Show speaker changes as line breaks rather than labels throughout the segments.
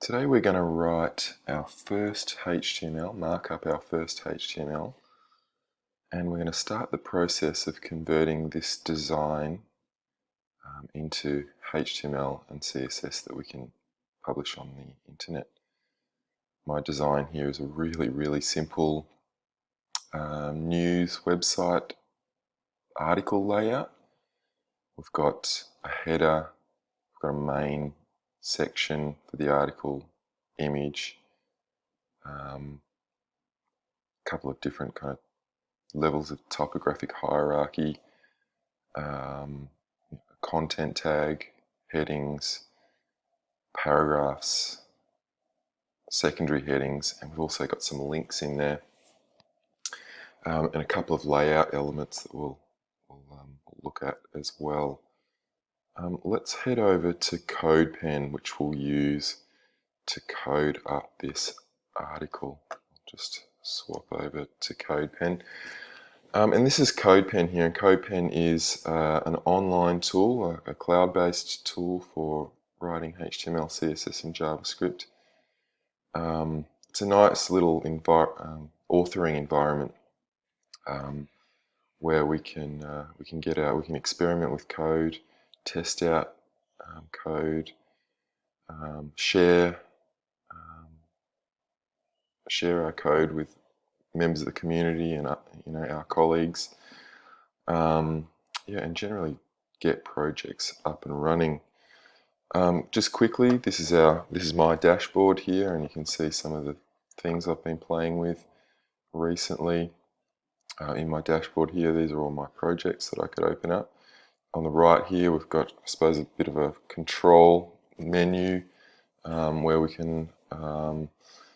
Today we're going to write our first HTML, mark up our first HTML, and we're going to start the process of converting this design into HTML and CSS that we can publish on the internet. My design here is a really simple news website article layout. We've got a header, we've got a main section for the article, image, a couple of different kind of levels of typographic hierarchy, content tag, headings, paragraphs, secondary headings, and we've also got some links in there, and a couple of layout elements that we'll look at as well. Let's head over to CodePen, which we'll use to code up this article. I'll just swap over to CodePen. And this is CodePen here, and CodePen is an online tool, a cloud-based tool for writing HTML, CSS, and JavaScript. It's a nice little authoring environment where we can experiment with code, test out code, share our code with members of the community and our colleagues, and generally get projects up and running. Just quickly, this is my dashboard here, and you can see some of the things I've been playing with recently. In my dashboard here, these are all my projects that I could open up. On the right here, we've got, I suppose, a bit of a control menu where we can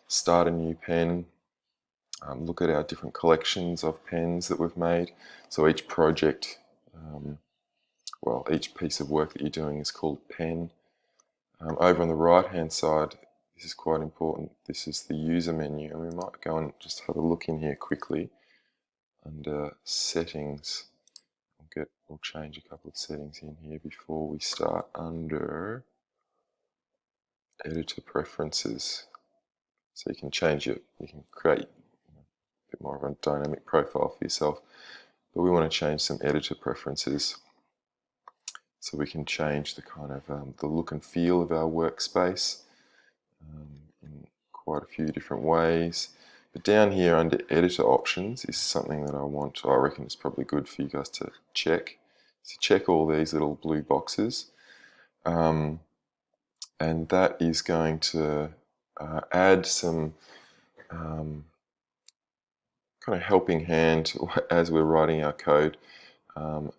start a new pen, look at our different collections of pens that we've made. So each project, each piece of work that you're doing is called pen. Over on the right hand side, this is quite important, this is the user menu, and we might go and just have a look in here quickly under settings. We'll change a couple of settings in here before we start. Under editor preferences, so you can create a bit more of a dynamic profile for yourself, but we want to change some editor preferences so we can change the kind of the look and feel of our workspace in quite a few different ways. But down here under editor options is something that I reckon it's probably good for you guys to check. So check all these little blue boxes, and that is going to add some kind of helping hand as we're writing our code.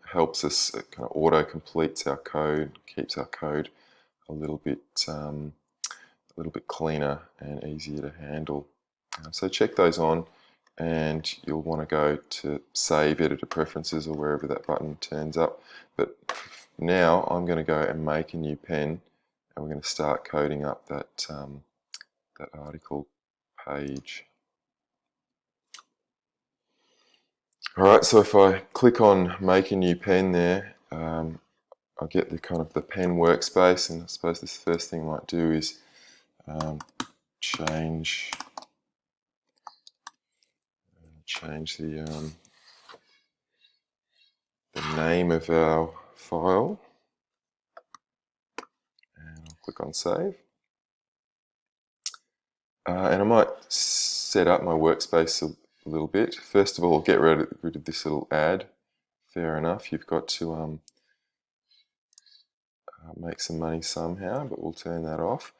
Helps us, kind of auto completes our code, keeps our code a little bit cleaner and easier to handle. So check those on, and you'll want to go to save editor preferences or wherever that button turns up. But now I'm going to go and make a new pen, and we're going to start coding up that article page. Alright, so if I click on make a new pen there, I'll get the kind of the pen workspace, and I suppose this first thing I might do is change the name of our file, and I'll click on save. And I might set up my workspace a little bit. First of all, I'll get rid of this little ad. Fair enough, you've got to make some money somehow, but we'll turn that off.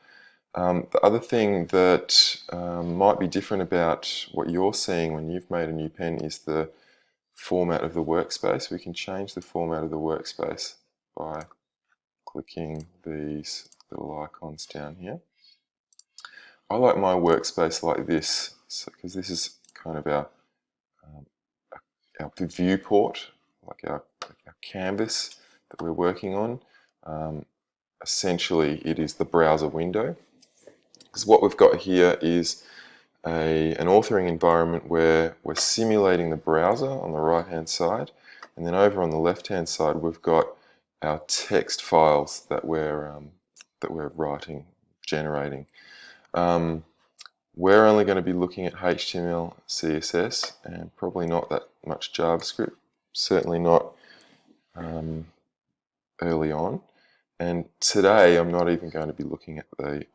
The other thing that might be different about what you're seeing when you've made a new pen is the format of the workspace. We can change the format of the workspace by clicking these little icons down here. I like my workspace like this, because this is kind of our viewport, like our canvas that we're working on. Essentially, it is the browser window, because what we've got here is an authoring environment where we're simulating the browser on the right hand side, and then over on the left hand side we've got our text files that we're writing generating. We're only going to be looking at HTML, CSS, and probably not that much JavaScript, certainly not early on. And today I'm not even going to be looking at the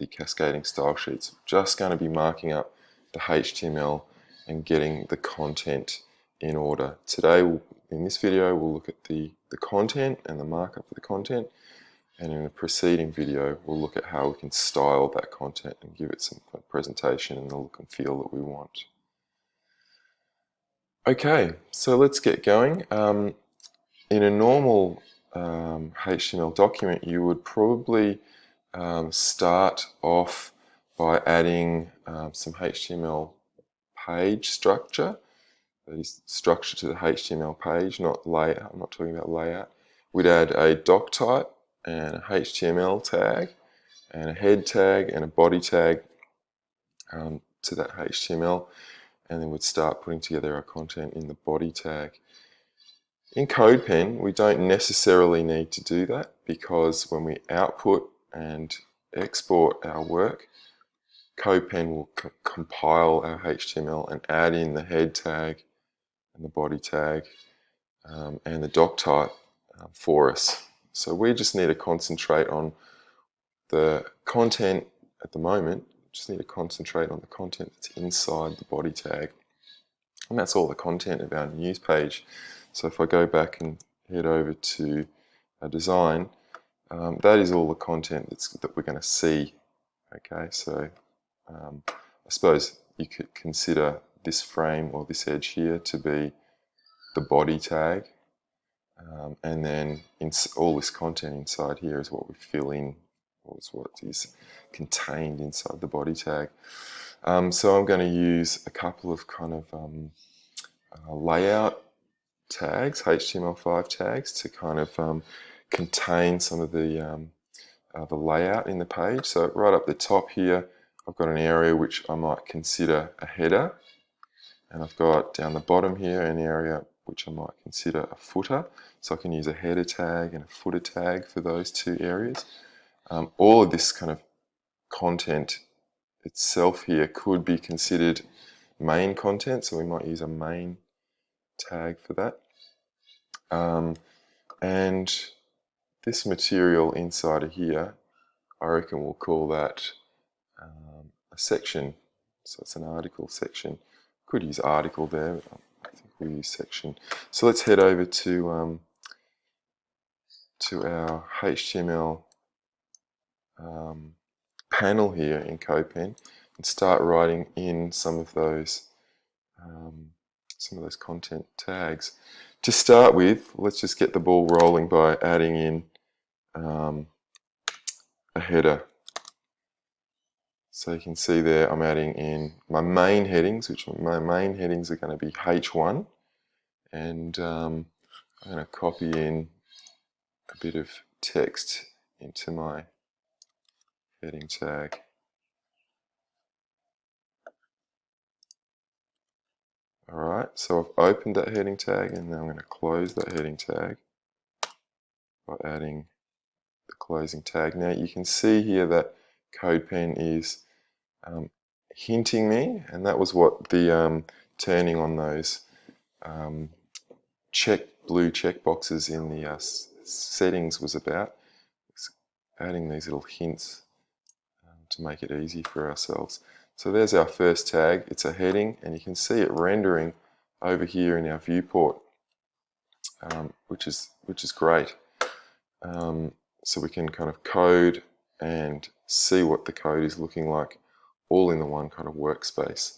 cascading style sheets. I'm just going to be marking up the HTML and getting the content in order. Today, in this video, we'll look at the content and the markup of the content, and in the preceding video, we'll look at how we can style that content and give it some kind of presentation and the look and feel that we want. Okay, so let's get going. In a normal HTML document, you would probably start off by adding some HTML page structure. That is structure to the HTML page, not layout. I'm not talking about layout. We'd add a doc type and a HTML tag and a head tag and a body tag to that HTML, and then we'd start putting together our content in the body tag. In CodePen, we don't necessarily need to do that, because when we output and export our work, CodePen will compile our HTML and add in the head tag and the body tag and the doc type for us. So we just need to concentrate on the content at the moment. Just need to concentrate on the content that's inside the body tag. And that's all the content of our news page. So if I go back and head over to our design, that is all the content that we're going to see. Okay, so I suppose you could consider this frame or this edge here to be the body tag, and then all this content inside here is what we fill in, or is what is contained inside the body tag. So I'm going to use a couple of kind of layout tags, HTML5 tags, to kind of contain some of the layout in the page. So right up the top here, I've got an area which I might consider a header, and I've got down the bottom here an area which I might consider a footer. So I can use a header tag and a footer tag for those two areas. All of this kind of content itself here could be considered main content, so we might use a main tag for that. And this material inside of here, I reckon we'll call that a section. So it's an article section. Could use article there, but I think we'll use section. So let's head over to our HTML panel here in CodePen and start writing in some of those content tags. To start with, let's just get the ball rolling by adding in a header. So you can see there I'm adding in my main headings, which my main headings are going to be H1, and I'm going to copy in a bit of text into my heading tag. Alright, so I've opened that heading tag, and now I'm going to close that heading tag by adding the closing tag. Now you can see here that CodePen is hinting me, and that was what the turning on those blue check boxes in the settings was about. It's adding these little hints to make it easy for ourselves. So there's our first tag. It's a heading, and you can see it rendering over here in our viewport, which is great. So we can kind of code and see what the code is looking like all in the one kind of workspace.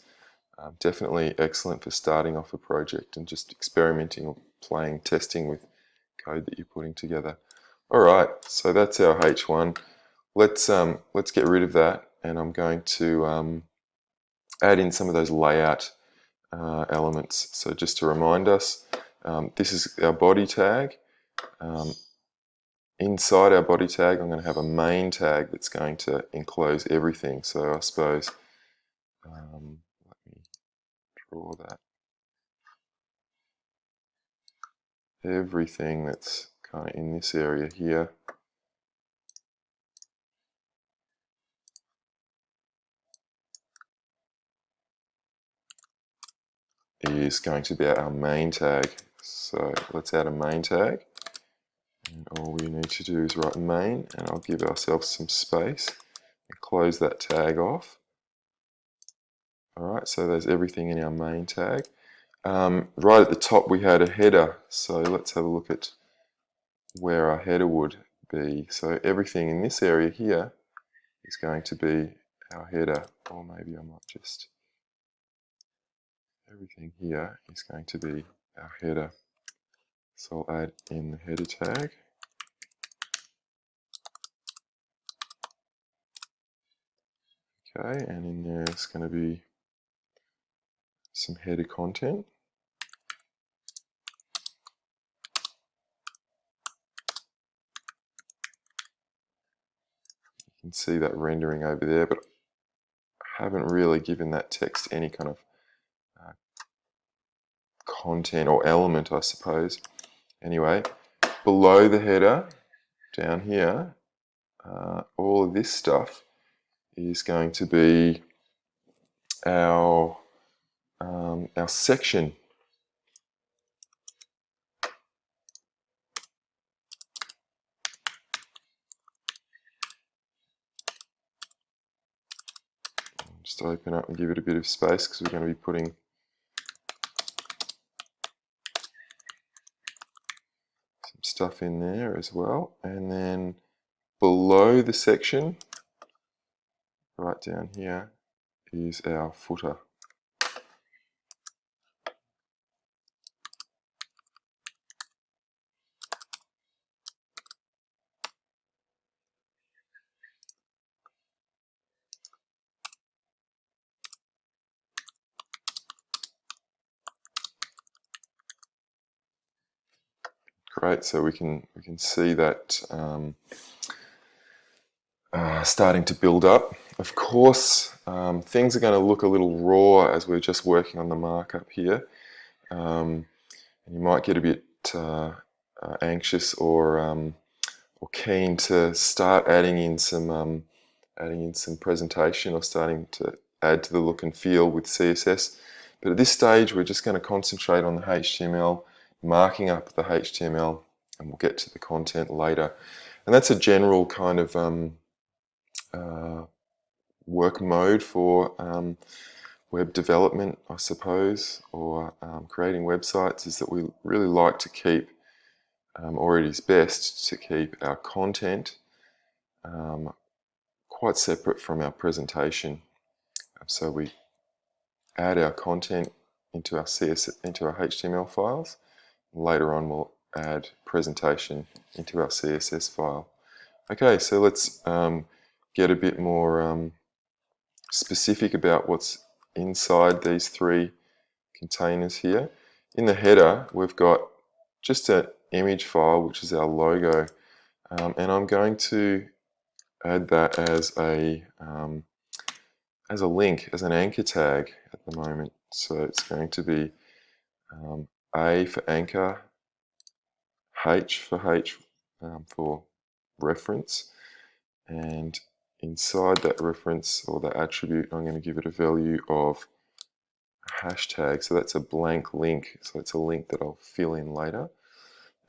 Definitely excellent for starting off a project and just experimenting or playing, testing with code that you're putting together. Alright, so that's our H1. Let's get rid of that, and I'm going to add in some of those layout elements. So just to remind us, this is our body tag. Inside our body tag, I'm going to have a main tag that's going to enclose everything. So I suppose, let me draw that. Everything that's kind of in this area here is going to be our main tag. So let's add a main tag. And all we need to do is write main, and I'll give ourselves some space and close that tag off. Alright, so there's everything in our main tag. Right at the top we had a header, so let's have a look at where our header would be. So everything in this area here is going to be our header, or maybe I might just, everything here is going to be our header. So I'll add in the header tag. Okay, and in there it's going to be some header content. You can see that rendering over there, but I haven't really given that text any kind of content or element, I suppose. Anyway, below the header, down here, all of this stuff is going to be our section. Just open up and give it a bit of space because we're going to be putting some stuff in there as well. And then below the section, right down here, is our footer. Great, so we can see that starting to build up. Of course, things are going to look a little raw as we're just working on the markup here. And you might get a bit anxious or keen to start adding in some presentation or starting to add to the look and feel with CSS. But at this stage, we're just going to concentrate on the HTML, marking up the HTML, and we'll get to the content later. And that's a general kind of work mode for web development, I suppose, or creating websites, is that we really like to keep, or it is best to keep our content quite separate from our presentation. So we add our content into our HTML files. Later on, we'll add presentation into our CSS file. Okay, so let's get a bit more specific about what's inside these three containers here. In the header, we've got just an image file, which is our logo, and I'm going to add that as a link, as an anchor tag at the moment. So it's going to be A for anchor, H for reference, and inside that reference or that attribute, I'm going to give it a value of a hashtag. So that's a blank link. So it's a link that I'll fill in later.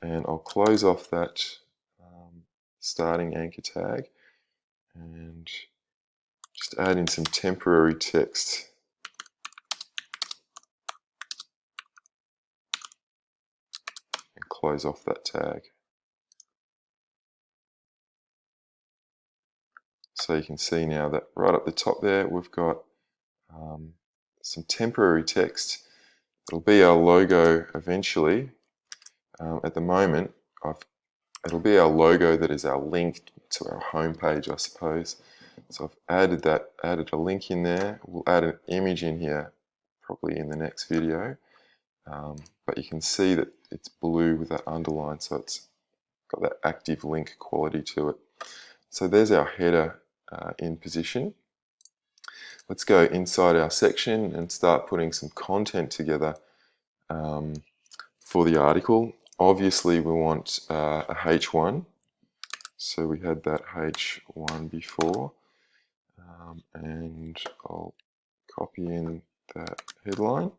And I'll close off that starting anchor tag and just add in some temporary text. And close off that tag. So you can see now that right up the top there, we've got some temporary text. It'll be our logo eventually. At the moment, it'll be our logo that is our link to our homepage, I suppose. So I've added a link in there. We'll add an image in here, probably in the next video. But you can see that it's blue with that underline, so it's got that active link quality to it. So there's our header in position. Let's go inside our section and start putting some content together for the article. Obviously, we want a H1. So we had that H1 before. And I'll copy in that headline.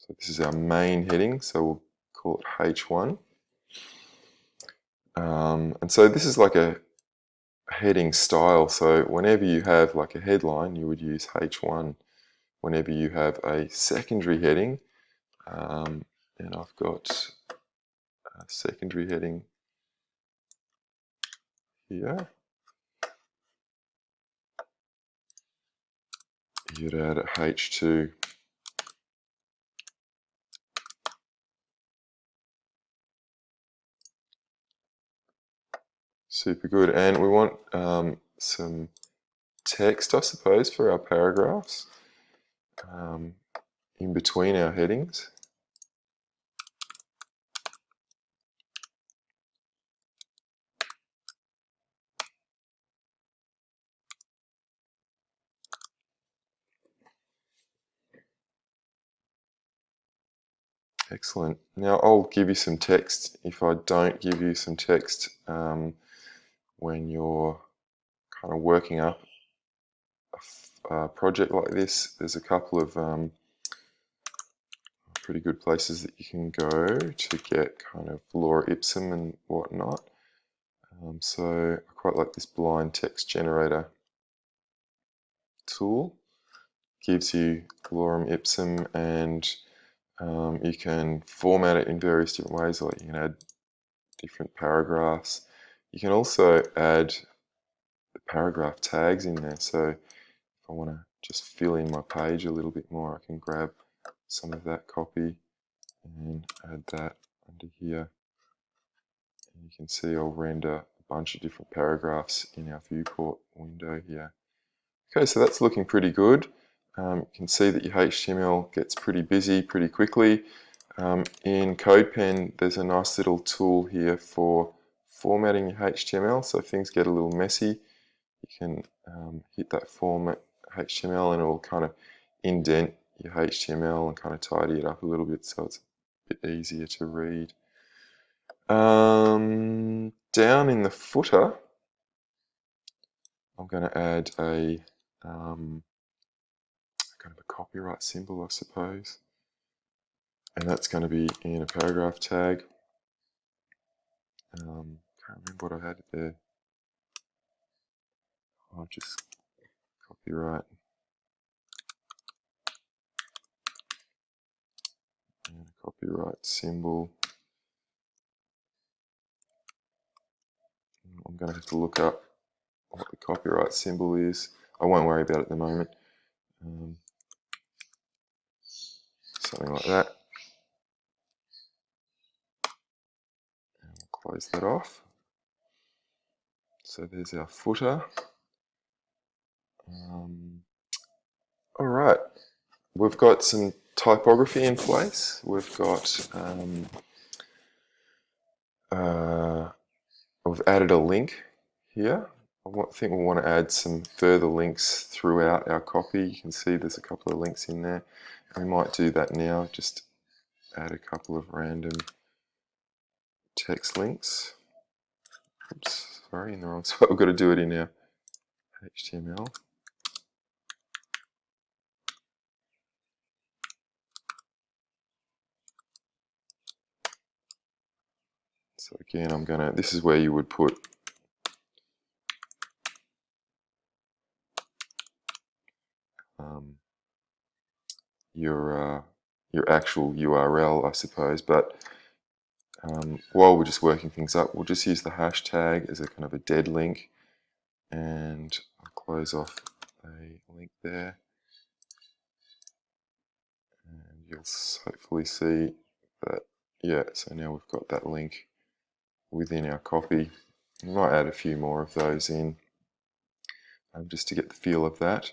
So this is our main heading, so we'll call it H1. And so this is like a heading style, so whenever you have like a headline, you would use H1. Whenever you have a secondary heading, and I've got a secondary heading here, you'd add a H2. Super good. And we want some text, I suppose, for our paragraphs in between our headings. Excellent. Now I'll give you some text if I don't give you some text when you're kind of working up a project like this. There's a couple of pretty good places that you can go to get kind of Laura Ipsum and whatnot. So I quite like this blind text generator tool. Gives you lorem ipsum, and you can format it in various different ways. Like you can add different paragraphs. You can also add the paragraph tags in there. So if I want to just fill in my page a little bit more, I can grab some of that copy and add that under here. And you can see I'll render a bunch of different paragraphs in our viewport window here. Okay, so that's looking pretty good. You can see that your HTML gets pretty busy pretty quickly. In CodePen, there's a nice little tool here for formatting your HTML, so if things get a little messy, you can hit that format HTML and it will kind of indent your HTML and kind of tidy it up a little bit so it's a bit easier to read. Down in the footer, I'm going to add a kind of a copyright symbol, I suppose, and that's going to be in a paragraph tag. Can't remember what I had there. I'll just copyright and a copyright symbol. I'm going to have to look up what the copyright symbol is. I won't worry about it at the moment. Something like that. And we'll close that off. So there's our footer. All right, we've got some typography in place. We've got we've added a link here. I think we'll want to add some further links throughout our copy. You can see there's a couple of links in there. We might do that now, just add a couple of random text links. Oops, sorry, in the wrong spot. We've got to do it in our HTML. So again, this is where you would put your actual URL, I suppose, but while we're just working things up, we'll just use the hashtag as a kind of a dead link, and I'll close off a link there, and you'll hopefully see that, yeah, so now we've got that link within our copy. We might add a few more of those in just to get the feel of that.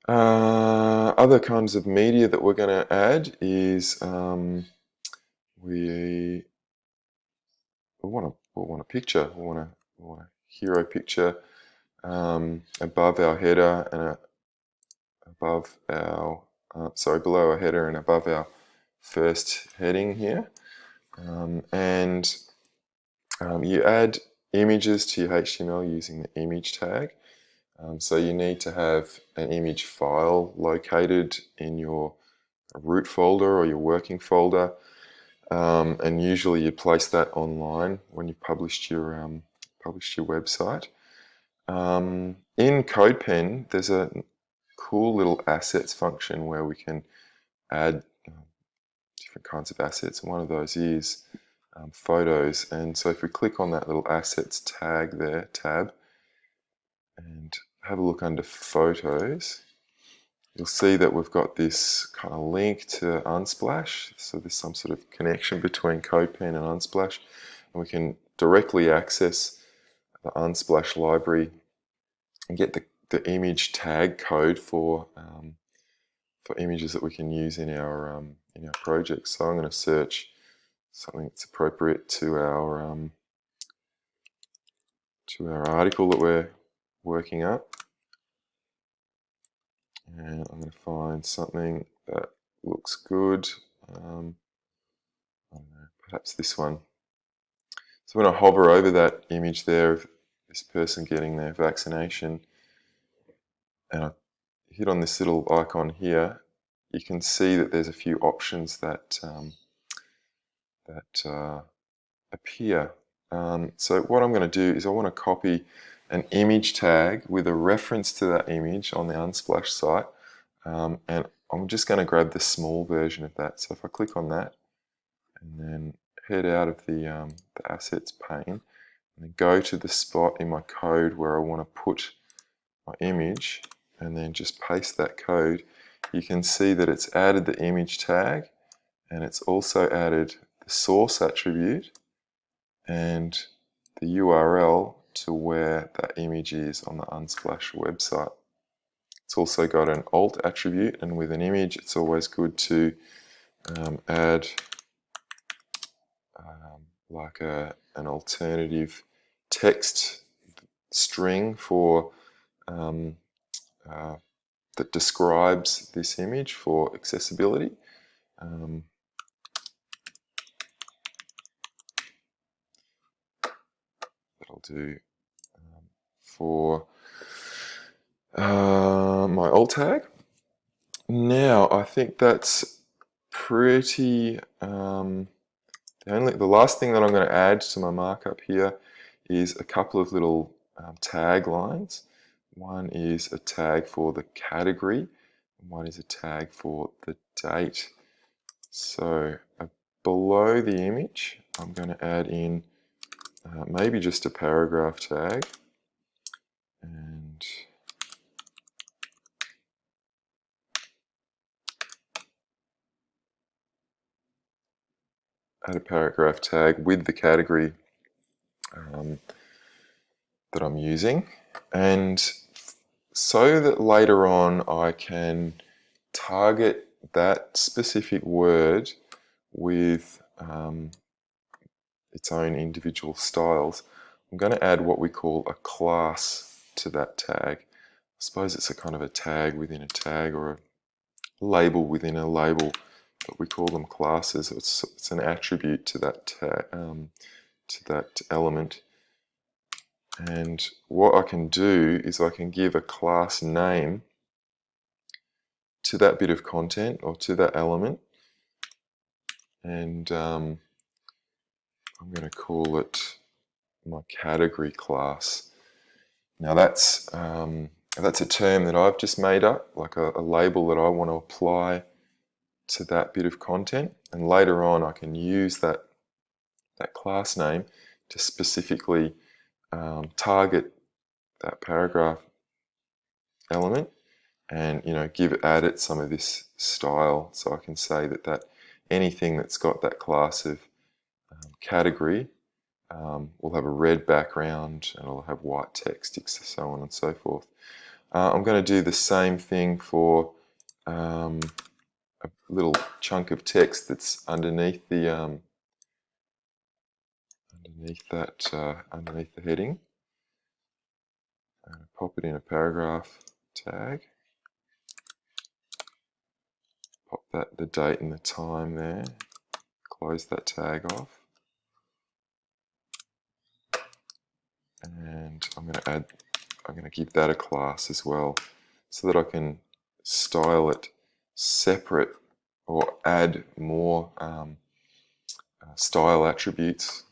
Other kinds of media that we're going to add is we want a picture. We want a hero picture above our header and above our below our header and above our first heading here. You add images to your HTML using the image tag. So you need to have an image file located in your root folder or your working folder, and usually you place that online when you've published your website. In CodePen, there's a cool little assets function where we can add different kinds of assets. One of those is photos. And so if we click on that little assets tab, and have a look under photos, you'll see that we've got this kind of link to Unsplash. So there's some sort of connection between CodePen and Unsplash, and we can directly access the Unsplash library and get the image tag code for images that we can use in our project. So I'm going to search something that's appropriate to our article that we're working up, and I'm going to find something that looks good. I don't know, perhaps this one. So when I hover over that image there of this person getting their vaccination, and I hit on this little icon here, you can see that there's a few options that appear. So what I'm going to do is I want to copy an image tag with a reference to that image on the Unsplash site, and I'm just going to grab the small version of that. So if I click on that and then head out of the assets pane and then go to the spot in my code where I want to put my image and then just paste that code, you can see that it's added the image tag, and it's also added the source attribute and the URL to where that image is on the Unsplash website. It's also got an alt attribute, and with an image it's always good to add like an alternative text string for that describes this image for accessibility. That'll do for my alt tag. Now I think that's pretty. The last thing that I'm going to add to my markup here is a couple of little tag lines. One is a tag for the category, and one is a tag for the date. So below the image, I'm going to add in maybe just a paragraph tag, and add a paragraph tag with the category that I'm using, and so that later on I can target that specific word with its own individual styles. I'm going to add what we call a class to that tag. I suppose it's a kind of a tag within a tag, or a label within a label, but we call them classes. It's an attribute to that to that element. And what I can do is I can give a class name to that bit of content or to that element, and I'm going to call it my category class. Now that's a term that I've just made up, like a label that I want to apply to that bit of content, and later on I can use that class name to specifically target that paragraph element, and add it some of this style. So I can say that anything that's got that class of category will have a red background and it'll have white text, so on and so forth. I'm going to do the same thing for a little chunk of text that's underneath the underneath the heading. Pop it in a paragraph tag. Pop the date and the time there. Close that tag off. And I'm going to give that a class as well, so that I can style it separate or add more style attributes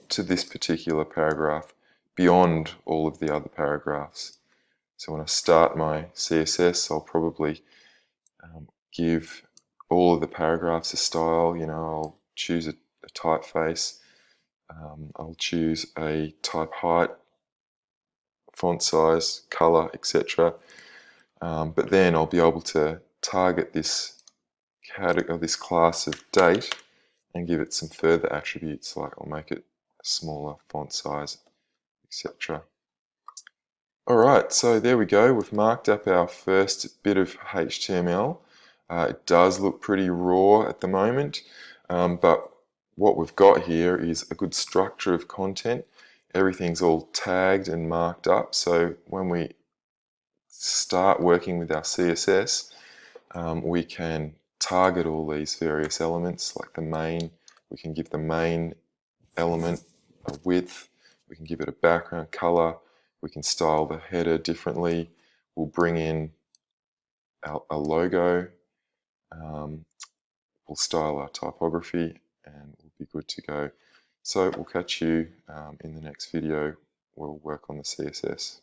to this particular paragraph beyond all of the other paragraphs. So when I start my CSS, I'll probably give all of the paragraphs a style. I'll choose a typeface, I'll choose a type height, font size, color, etc. But then I'll be able to target this class of date and give it some further attributes, like I'll make it a smaller font size, etc. Alright, so there we go. We've marked up our first bit of HTML. It does look pretty raw at the moment, but what we've got here is a good structure of content. Everything's all tagged and marked up, so when we start working with our CSS, we can target all these various elements, like the main. We can give the main element a width, we can give it a background color, we can style the header differently, we'll bring in a logo, we'll style our typography, and we'll be good to go. So we'll catch you in the next video. We'll work on the CSS.